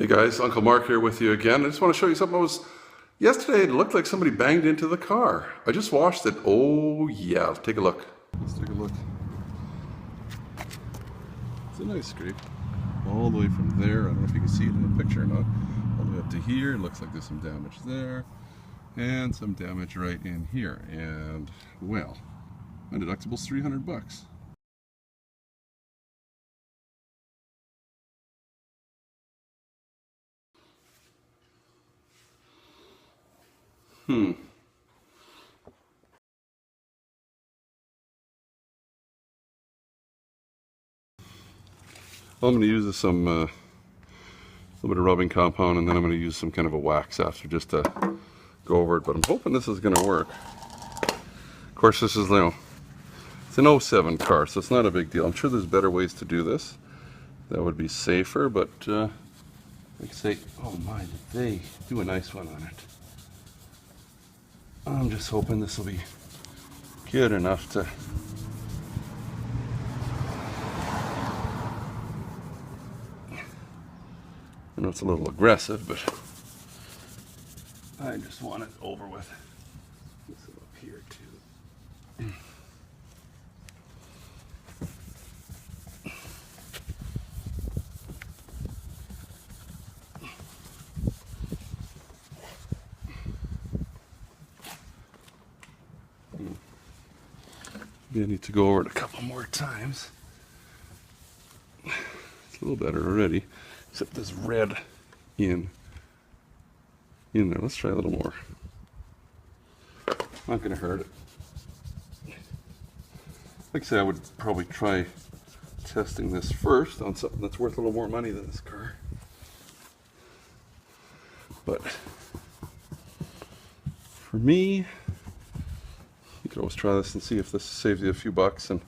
Hey guys, Uncle Mark here with you again. I just want to show you something. Yesterday it looked like somebody banged into the car. I just washed it. Oh yeah, take a look. Let's take a look. It's a nice scrape. All the way from there, I don't know if you can see it in the picture or not, all the way up to here. It looks like there's some damage there. And some damage right in here. And, well, my deductible's $300. Well, I'm going to use some a little bit of rubbing compound, and then I'm going to use some kind of a wax after just to go over it. But I'm hoping this is going to work. Of course, this is, it's an '07 car, so it's not a big deal. I'm sure there's better ways to do this that would be safer, but like I say, oh my, did they do a nice one on it. I'm just hoping this will be good enough to I know it's a little aggressive, but I just want it over with. This is up here too. Maybe I need to go over it a couple more times. It's a little better already, except this red in there. Let's try a little more. Not going to hurt it. Like I said, I would probably try testing this first on something that's worth a little more money than this car. But for me, you could always try this and see if this saves you a few bucks, and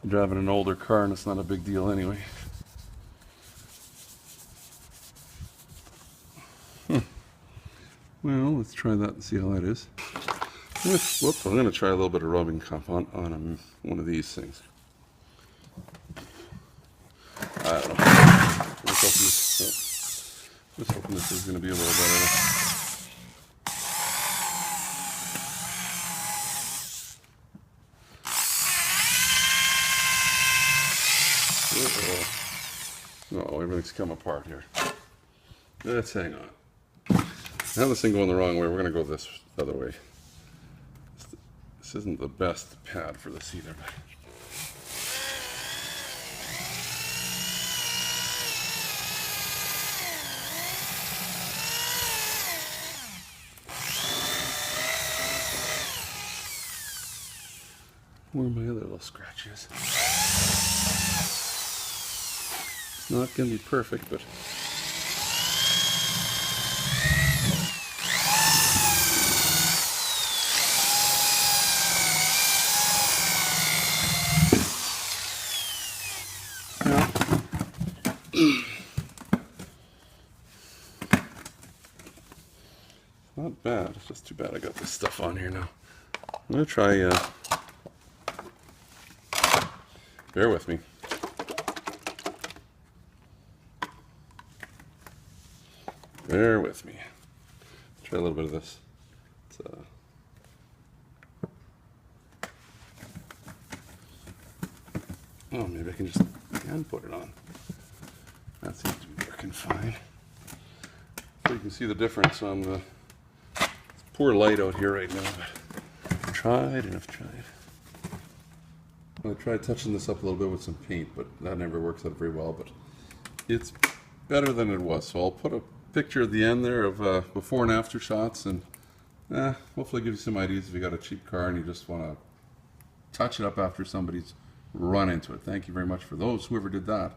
you're driving an older car and it's not a big deal anyway. Well, let's try that and see how that is. Whoops, I'm going to try a little bit of rubbing compound on one of these things. I don't know. Just hoping this is going to be a little better. No, everything's come apart here. Let's hang on. Now this thing going the wrong way, we're going to go this other way. This isn't the best pad for this either. Where are my other little scratches? It's not going to be perfect, but not bad. It's just too bad I got this stuff on here now. I'm going to try, bear with me. Bear with me. Try a little bit of this. Oh, maybe I can just put it on. That seems to be working fine. So you can see the difference on the poor light out here right now, but I've tried and I've tried. I tried touching this up a little bit with some paint, but that never works out very well, but it's better than it was. So I'll put a picture at the end there of before and after shots, and hopefully give you some ideas if you got a cheap car and you just want to touch it up after somebody's run into it. Thank you very much for those, whoever did that.